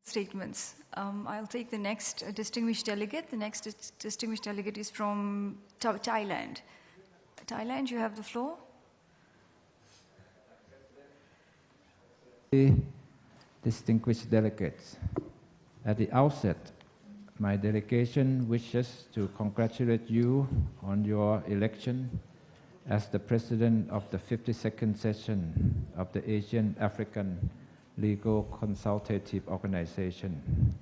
Statements. I'll take the next distinguished delegate. The next distinguished delegate is from Thailand. Thailand, you have the floor. Distinguished delegates, at the outset, my delegation wishes to congratulate you on your election as the President of the 52nd session of the Asian African Legal Consultative Organization.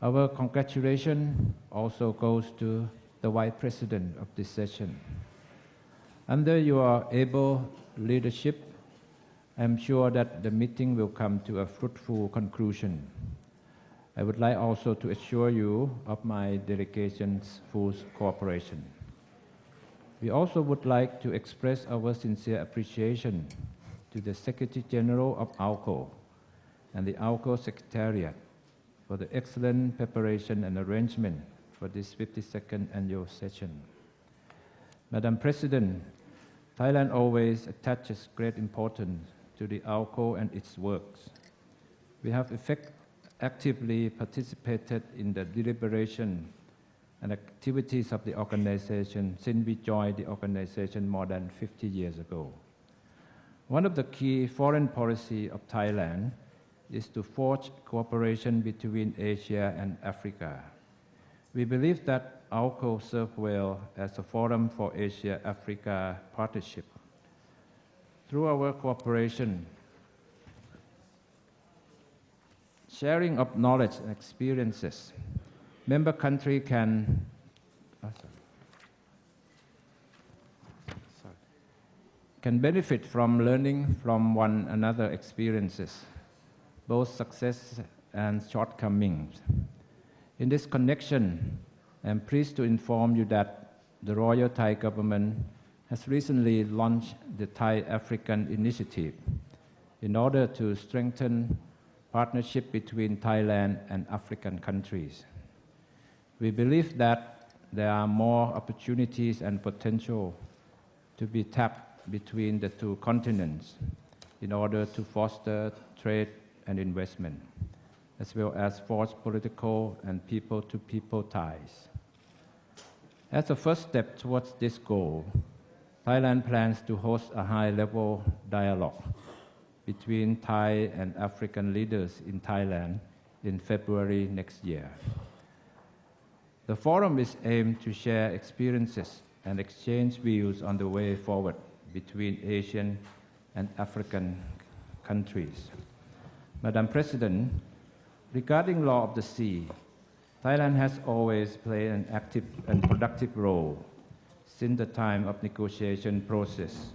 Our congratulations also goes to the Vice President of this session. Under your able leadership, I'm sure that the meeting will come to a fruitful conclusion. I would like also to assure you of my delegation's full cooperation. We also would like to express our sincere appreciation to the Secretary General of ALCO and the ALCO Secretariat for the excellent preparation and arrangement for this 52nd annual session. Madam President, Thailand always attaches great importance to the ALCO and its works. We have actively participated in the deliberation and activities of the organization since we joined the organization more than 50 years ago. One of the key foreign policy of Thailand is to forge cooperation between Asia and Africa. We believe that ALCO serves well as a forum for Asia-Africa partnership. Through our cooperation, sharing of knowledge and experiences, member countries can benefit from learning from one another's experiences, both success and shortcomings. In this connection, I am pleased to inform you that the Royal Thai government has recently launched the Thai African Initiative in order to strengthen partnership between Thailand and African countries. We believe that there are more opportunities and potential to be tapped between the two continents in order to foster trade and investment, as well as forge political and people-to-people ties. As a first step towards this goal, Thailand plans to host a high-level dialogue between Thai and African leaders in Thailand in February next year. The forum is aimed to share experiences and exchange views on the way forward between Asian and African countries. Madam President, regarding law of the sea, Thailand has always played an active and productive role since the time of negotiation process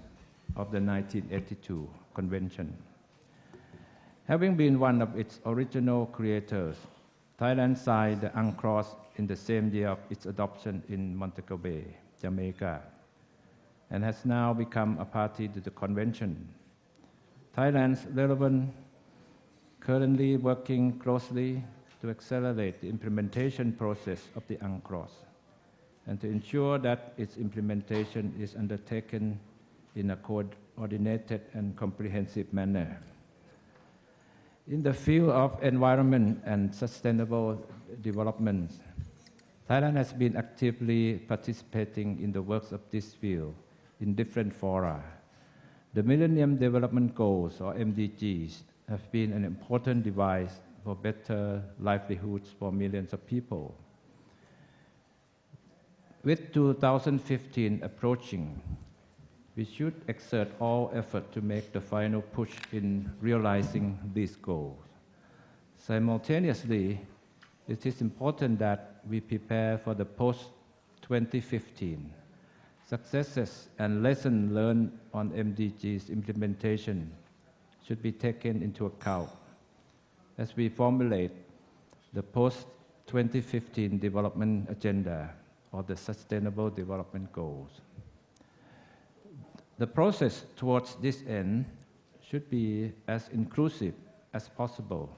of the 1982 Convention. Having been one of its original creators, Thailand signed the UNCLOS in the same year of its adoption in Montego Bay, Jamaica, and has now become a party to the Convention. Thailand's relevant currently working closely to accelerate the implementation process of the UNCLOS and to ensure that its implementation is undertaken in a coordinated and comprehensive manner. In the field of environment and sustainable development, Thailand has been actively participating in the works of this field in different fora. The Millennium Development Goals, or MDGs, have been an important device for better livelihoods for millions of people. With 2015 approaching, we should exert all effort to make the final push in realizing these goals. Simultaneously, it is important that we prepare for the post-2015. Successes and lessons learned on MDGs implementation should be taken into account as we formulate the post-2015 development agenda or the Sustainable Development Goals. The process towards this end should be as inclusive as possible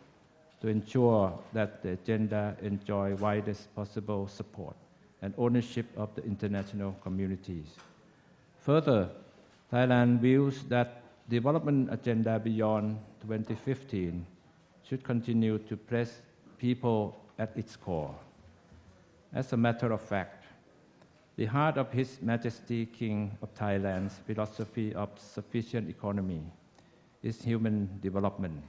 to ensure that the agenda enjoy widest possible support and ownership of the international communities. Further, Thailand views that development agenda beyond 2015 should continue to place people at its core. As a matter of fact, the heart of His Majesty King of Thailand's philosophy of sufficient economy is human development.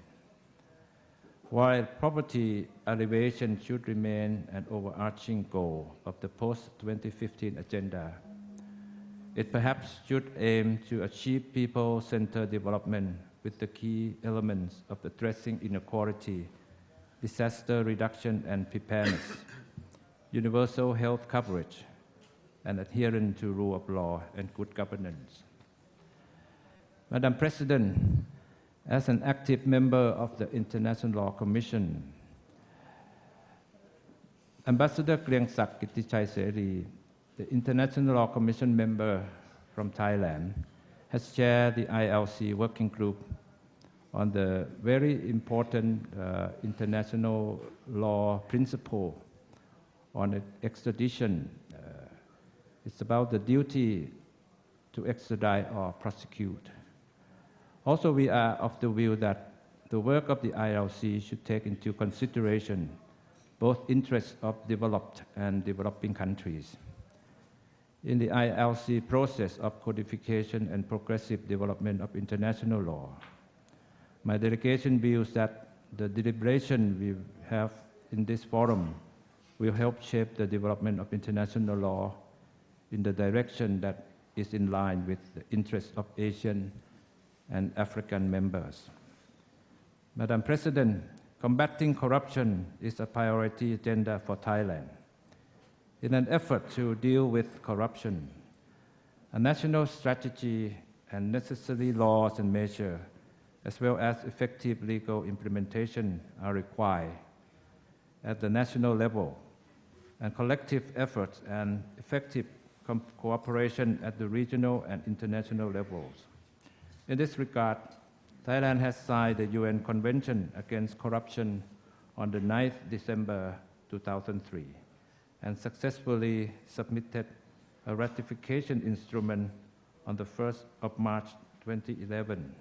While poverty alleviation should remain an overarching goal of the post-2015 agenda, it perhaps should aim to achieve people-centered development with the key elements of addressing inequality, disaster reduction and preparedness, universal health coverage, and adherence to rule of law and good governance. Madam President, as an active member of the International Law Commission, Ambassador Kriengsak Kittichai Seri, the International Law Commission member from Thailand, has chaired the ILC working group on the very important international law principle on extradition. It's about the duty to extradite or prosecute. Also, we are of the view that the work of the ILC should take into consideration both interests of developed and developing countries. In the ILC process of codification and progressive development of international law, my delegation views that the deliberation we have in this forum will help shape the development of international law in the direction that is in line with the interests of Asian and African members. Madam President, combating corruption is a priority agenda for Thailand. In an effort to deal with corruption, a national strategy and necessary laws and measures, as well as effective legal implementation, are required at the national level, and collective efforts and effective cooperation at the regional and international levels. In this regard, Thailand has signed the UN Convention Against Corruption on the 9th December 2003 and successfully submitted a ratification instrument on the 1st of March 2011,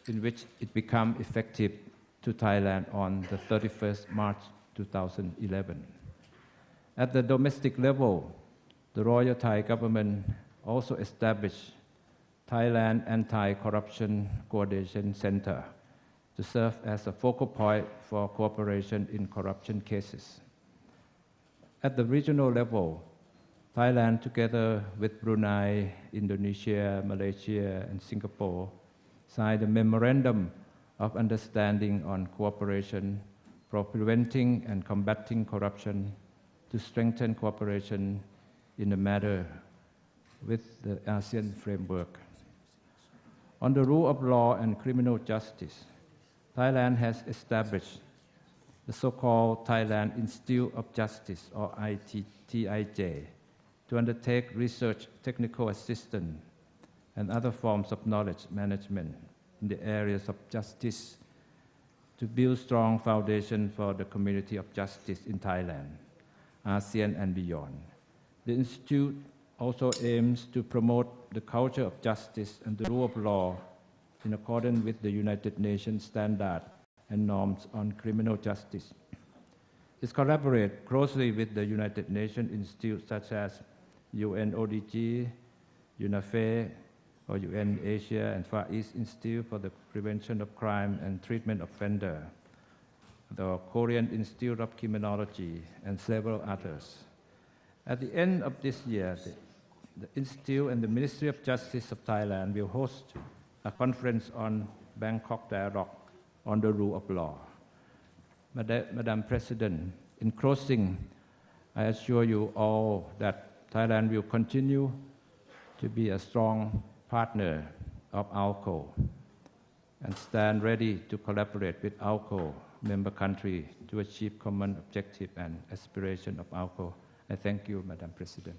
in which it became effective to Thailand on the 31st March 2011. At the domestic level, the Royal Thai government also established Thailand Anti-Corruption Coordination Center to serve as a focal point for cooperation in corruption cases. At the regional level, Thailand, together with Brunei, Indonesia, Malaysia, and Singapore, signed a memorandum of understanding on cooperation for preventing and combating corruption to strengthen cooperation in the matter with the ASEAN framework. On the rule of law and criminal justice, Thailand has established the so-called Thailand Institute of Justice, or TIJ, to undertake research, technical assistance, and other forms of knowledge management in the areas of justice to build strong foundation for the community of justice in Thailand, ASEAN, and beyond. The Institute also aims to promote the culture of justice and the rule of law in accordance with the United Nations standard and norms on criminal justice. It collaborates closely with the United Nations institutes such as UNODC, UNAFE, or UN Asia and Far East Institute for the Prevention of Crime and Treatment of Offenders, the Korean Institute of Criminology, and several others. At the end of this year, the Institute and the Ministry of Justice of Thailand will host a conference on Bangkok Dialogue on the rule of law. Madam President, in closing, I assure you all that Thailand will continue to be a strong partner of ALCO and stand ready to collaborate with ALCO member countries to achieve common objective and aspiration of ALCO. I thank you, Madam President.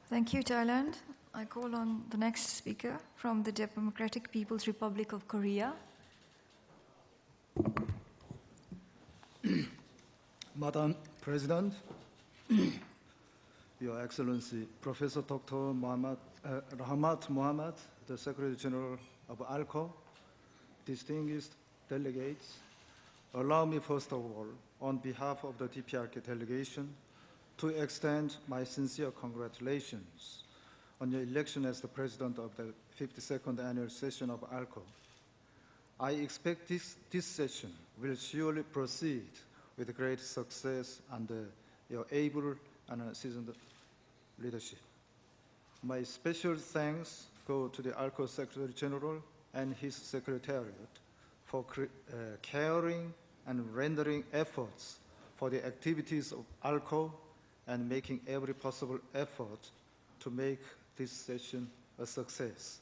Thank you, Thailand. I call on the next speaker from the Democratic People's Republic of Korea. Madam President, Your Excellency, Professor Dr. Rahmat Mohamad, the Secretary General of ALCO, distinguished delegates, allow me first of all, on behalf of the DPRK delegation, to extend my sincere congratulations on your election as the president of the 52nd annual session of ALCO. I expect this session will surely proceed with great success under your able and seasoned leadership. My special thanks go to the ALCO Secretary General and his Secretariat for caring and rendering efforts for the activities of ALCO and making every possible effort to make this session a success.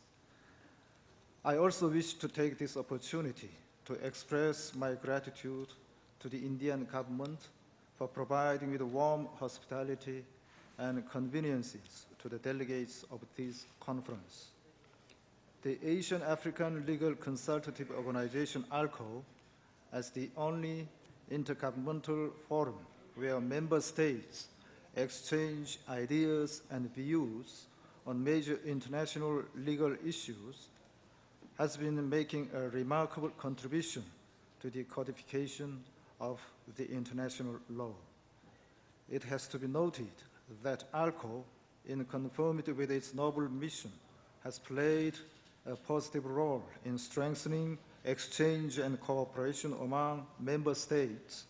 I also wish to take this opportunity to express my gratitude to the Indian government for providing with warm hospitality and conveniences to the delegates of this conference. The Asian African Legal Consultative Organization, ALCO, as the only intergovernmental forum where member states exchange ideas and views on major international legal issues, has been making a remarkable contribution to the codification of the international law. It has to be noted that ALCO, in conformity with its noble mission, has played a positive role in strengthening exchange and cooperation among member states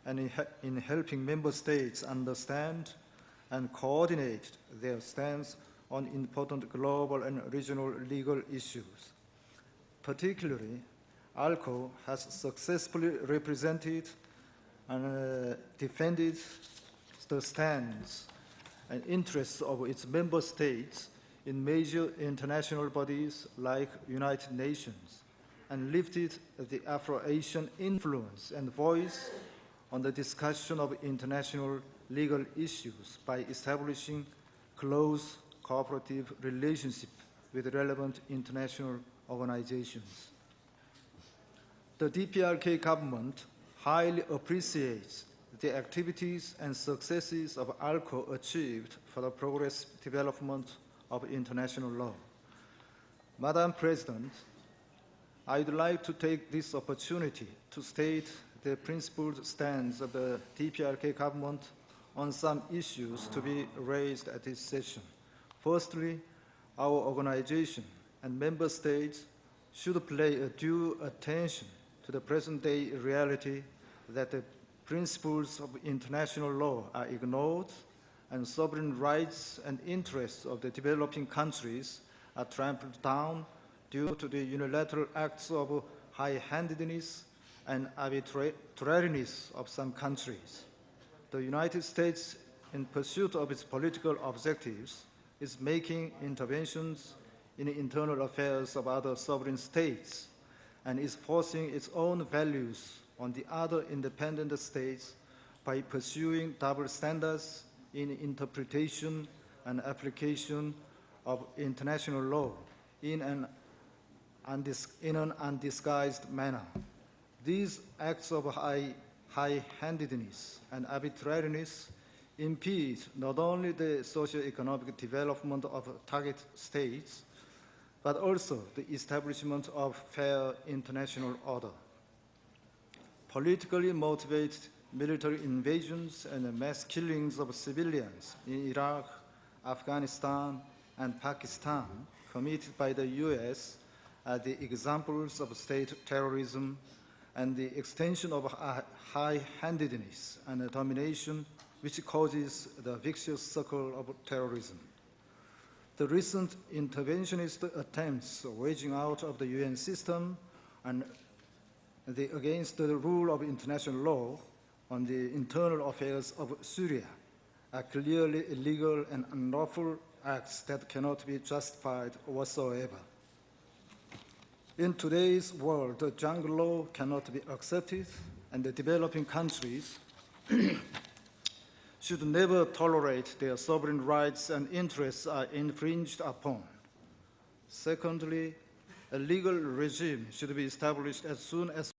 and in helping member states understand and coordinate their stance on important global and regional legal issues. Particularly, ALCO has successfully represented and defended the stance and interests of its member states in major international bodies like United Nations and lifted the Afro-Asian influence and voice on the discussion of international legal issues by establishing close cooperative relationship with relevant international organizations. The DPRK government highly appreciates the activities and successes of ALCO achieved for the progressive development of international law. Madam President, I would like to take this opportunity to state the principled stance of the DPRK government on some issues to be raised at this session. Firstly, our organization and member states should pay a due attention to the present-day reality that the principles of international law are ignored and sovereign rights and interests of the developing countries are trampled down due to the unilateral acts of high-handedness and arbitrariness of some countries. The United States, in pursuit of its political objectives, is making interventions in the internal affairs of other sovereign states and is forcing its own values on the other independent states by pursuing double standards in interpretation and application of international law in an undisguised manner. These acts of high-handedness and arbitrariness impede not only the socio-economic development of target states, but also the establishment of fair international order. Politically motivated military invasions and mass killings of civilians in Iraq, Afghanistan, and Pakistan committed by the US are the examples of state terrorism and the extension of high-handedness and domination which causes the vicious circle of terrorism. The recent interventionist attempts waging out of the UN system and against the rule of international law on the internal affairs of Syria are clearly illegal and unlawful acts that cannot be justified whatsoever. In today's world, the jungle law cannot be accepted, and the developing countries should never tolerate their sovereign rights and interests are infringed upon. Secondly, a legal regime should be established as soon as